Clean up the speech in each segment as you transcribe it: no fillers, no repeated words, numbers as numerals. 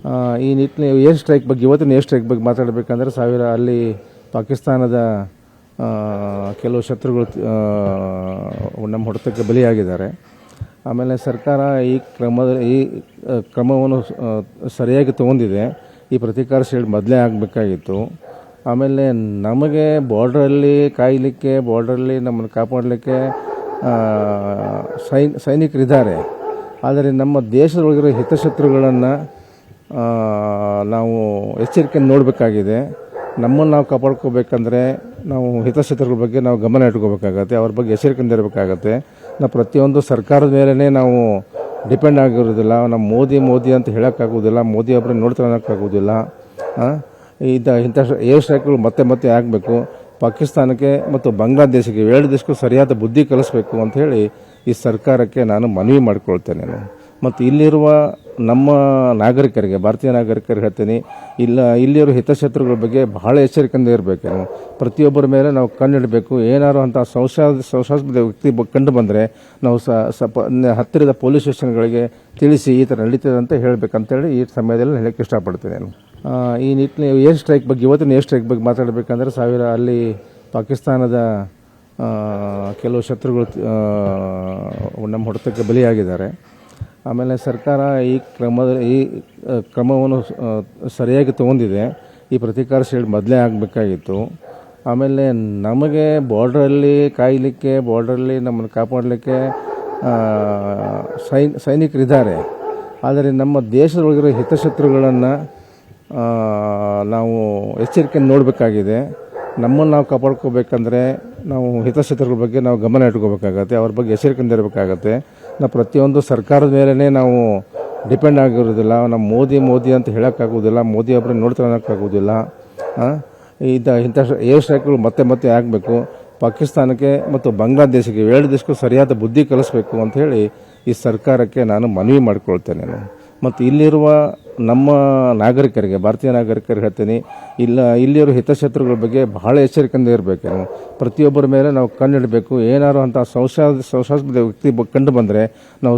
ಆ, ಈ ನಿಟ್ಟಿನಲ್ಲಿ ಏರ್ ಸ್ಟ್ರೈಕ್ ಬಗ್ಗೆ ಇವತ್ತಿನ ಏರ್ ಸ್ಟ್ರೈಕ್ ಬಗ್ಗೆ ಮಾತಾಡಬೇಕಂದ್ರೆ ಅಲ್ಲಿ ಪಾಕಿಸ್ತಾನದ ಕೆಲವು ಶತ್ರುಗಳು ನಮ್ಮ ಹೊಡೆತಕ್ಕೆ ಬಲಿಯಾಗಿದ್ದಾರೆ. ಆಮೇಲೆ ಸರ್ಕಾರ ಈ ಕ್ರಮವನ್ನು ಸರಿಯಾಗಿ ತಗೊಂಡಿದೆ. ಈ ಪ್ರತೀಕಾರ ಶೀಲ್ಡ್ ಮೊದಲೇ ಆಗಬೇಕಾಗಿತ್ತು. ಆಮೇಲೆ ನಮಗೆ ಬಾರ್ಡ್ರಲ್ಲಿ ಕಾಯಲಿಕ್ಕೆ, ಬಾರ್ಡ್ರಲ್ಲಿ ನಮ್ಮನ್ನು ಕಾಪಾಡಲಿಕ್ಕೆ ಸೈನಿಕರಿದ್ದಾರೆ. ಆದರೆ ನಮ್ಮ ದೇಶದೊಳಗಿರೋ ಹಿತಶತ್ರುಗಳನ್ನು ನಾವು ಎಚ್ಚರಿಕೆಯನ್ನು ನೋಡಬೇಕಾಗಿದೆ. ನಮ್ಮನ್ನು ನಾವು ಕಾಪಾಡ್ಕೋಬೇಕಂದ್ರೆ ನಾವು ಹಿತಶತ್ರುಗಳ ಬಗ್ಗೆ ನಾವು ಗಮನ ಇಟ್ಕೋಬೇಕಾಗತ್ತೆ, ಅವ್ರ ಬಗ್ಗೆ ಎಚ್ಚರಿಕೆಯಿಂದ ಇರಬೇಕಾಗತ್ತೆ. ನಾವು ಪ್ರತಿಯೊಂದು ಸರ್ಕಾರದ ಮೇಲೇ ನಾವು ಡಿಪೆಂಡ್ ಆಗಿರೋದಿಲ್ಲ. ನಮ್ಮ ಮೋದಿ ಅಂತ ಹೇಳೋಕ್ಕಾಗೋದಿಲ್ಲ, ಮೋದಿ ಒಬ್ಬರನ್ನ ನೋಡ್ತಾ ಅನ್ನೋಕ್ಕಾಗೋದಿಲ್ಲ. ಇಂಥ ಏರ್ ಸ್ಟ್ರೈಕ್ಗಳು ಮತ್ತೆ ಆಗಬೇಕು. ಪಾಕಿಸ್ತಾನಕ್ಕೆ ಮತ್ತು ಬಾಂಗ್ಲಾದೇಶಕ್ಕೆ ಎರಡು ದೇಶಕ್ಕೂ ಸರಿಯಾದ ಬುದ್ಧಿ ಕಲಿಸಬೇಕು ಅಂತ ಹೇಳಿ ಈ ಸರ್ಕಾರಕ್ಕೆ ನಾನು ಮನವಿ ಮಾಡಿಕೊಳ್ತೇನೆ. ಮತ್ತು ಇಲ್ಲಿರುವ ನಮ್ಮ ನಾಗರಿಕರಿಗೆ, ಭಾರತೀಯ ನಾಗರಿಕರಿಗೆ ಹೇಳ್ತೀನಿ, ಇಲ್ಲಿರೋ ಹಿತಶತ್ರುಗಳ ಬಗ್ಗೆ ಬಹಳ ಎಚ್ಚರಿಕೆಯಿಂದ ಇರಬೇಕು. ಪ್ರತಿಯೊಬ್ಬರ ಮೇಲೆ ನಾವು ಕಣ್ಣಿಡಬೇಕು. ಏನಾದ್ರು ಅಂತ ಶಂಕಾಸ್ಪದ ವ್ಯಕ್ತಿ ಕಂಡು ಬಂದರೆ ನಾವು ಹತ್ತಿರದ ಪೊಲೀಸ್ ಸ್ಟೇಷನ್ಗಳಿಗೆ ತಿಳಿಸಿ ಈ ಥರ ನಡೀತದೆ ಅಂತ ಹೇಳಬೇಕಂತೇಳಿ ಈ ಸಮಯದಲ್ಲಿ ಹೇಳಕ್ಕೆ ಇಷ್ಟಪಡ್ತೀನಿ ನಾನು. ಈ ನಿಟ್ಟಿನಲ್ಲಿ ಏರ್ ಸ್ಟ್ರೈಕ್ ಬಗ್ಗೆ ಇವತ್ತಿನ ಏರ್ ಸ್ಟ್ರೈಕ್ ಬಗ್ಗೆ ಮಾತಾಡಬೇಕಂದ್ರೆ ಅಲ್ಲಿ ಪಾಕಿಸ್ತಾನದ ಕೆಲವು ಶತ್ರುಗಳು ನಮ್ಮ ಹೊಡೆತಕ್ಕೆ ಬಲಿಯಾಗಿದ್ದಾರೆ. ಆಮೇಲೆ ಸರ್ಕಾರ ಈ ಕ್ರಮವನ್ನು ಸರಿಯಾಗಿ ತಗೊಂಡಿದೆ. ಈ ಪ್ರತೀಕಾರ ಶೀಲ್ಡ್ ಮೊದಲೇ ಆಗಬೇಕಾಗಿತ್ತು. ಆಮೇಲೆ ನಮಗೆ ಬಾರ್ಡ್ರಲ್ಲಿ ಕಾಯಲಿಕ್ಕೆ, ಬಾರ್ಡ್ರಲ್ಲಿ ನಮ್ಮನ್ನು ಕಾಪಾಡಲಿಕ್ಕೆ ಸೈನಿಕರಿದ್ದಾರೆ. ಆದರೆ ನಮ್ಮ ದೇಶದೊಳಗಿರೋ ಹಿತಶತ್ರುಗಳನ್ನು ನಾವು ಎಚ್ಚರಿಕೆಯನ್ನು ನೋಡಬೇಕಾಗಿದೆ. ನಮ್ಮನ್ನು ನಾವು ಕಾಪಾಡ್ಕೋಬೇಕಂದ್ರೆ ನಾವು ಹಿತಶತ್ರುಗಳ ಬಗ್ಗೆ ನಾವು ಗಮನ ಇಟ್ಕೋಬೇಕಾಗತ್ತೆ, ಅವ್ರ ಬಗ್ಗೆ ಎಚ್ಚರಿಕೆಯಿಂದ ಇರಬೇಕಾಗತ್ತೆ. ನಾವು ಪ್ರತಿಯೊಂದು ಸರ್ಕಾರದ ಮೇಲೇ ನಾವು ಡಿಪೆಂಡ್ ಆಗಿರೋದಿಲ್ಲ. ನಮ್ಮ ಮೋದಿ ಅಂತ ಹೇಳೋಕ್ಕಾಗೋದಿಲ್ಲ, ಮೋದಿ ಒಬ್ಬರನ್ನ ನೋಡ್ತಾ ಅನ್ನೋಕ್ಕಾಗೋದಿಲ್ಲ. ಇಂಥ ಏರ್ ಸ್ಟ್ರೈಕ್ಗಳು ಮತ್ತೆ ಆಗಬೇಕು. ಪಾಕಿಸ್ತಾನಕ್ಕೆ ಮತ್ತು ಬಾಂಗ್ಲಾದೇಶಕ್ಕೆ ಎರಡು ದೇಶಕ್ಕೂ ಸರಿಯಾದ ಬುದ್ಧಿ ಕಲಿಸಬೇಕು ಅಂತ ಹೇಳಿ ಈ ಸರ್ಕಾರಕ್ಕೆ ನಾನು ಮನವಿ ಮಾಡಿಕೊಳ್ತೇನೆ. ಮತ್ತು ಇಲ್ಲಿರುವ ನಮ್ಮ ನಾಗರಿಕರಿಗೆ, ಭಾರತೀಯ ನಾಗರಿಕರಿಗೆ ಹೇಳ್ತೀನಿ, ಇಲ್ಲಿರೋ ಹಿತಶತ್ರುಗಳ ಬಗ್ಗೆ ಬಹಳ ಎಚ್ಚರಿಕೆಯಿಂದ ಇರಬೇಕು. ಪ್ರತಿಯೊಬ್ಬರ ಮೇಲೆ ನಾವು ಕಣ್ಣಿಡಬೇಕು. ಏನಾದ್ರು ಅಂತ ಶಂಕಾಸ್ಪದ ವ್ಯಕ್ತಿ ಕಂಡು ಬಂದರೆ ನಾವು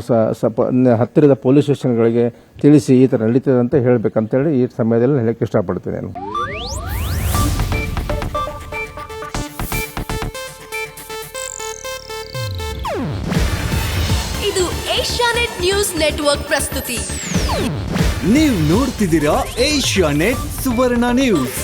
ಹತ್ತಿರದ ಪೊಲೀಸ್ ಸ್ಟೇಷನ್ಗಳಿಗೆ ತಿಳಿಸಿ ಈ ಥರ ನಡೀತದೆ ಅಂತ ಹೇಳಬೇಕಂತೇಳಿ ಈ ಸಮಯದಲ್ಲಿ ಹೇಳಕ್ಕೆ ಇಷ್ಟಪಡ್ತೀನಿ ನಾನು. ಇದು ಏಷ್ಯಾನೆಟ್ ನ್ಯೂಸ್ ನೆಟ್ವರ್ಕ್ ಪ್ರಸ್ತುತಿ. ನೀವು ನೋಡ್ತಿದ್ದೀರಾ ಏಷ್ಯಾನೆಟ್ ಸುವರ್ಣ ನ್ಯೂಸ್.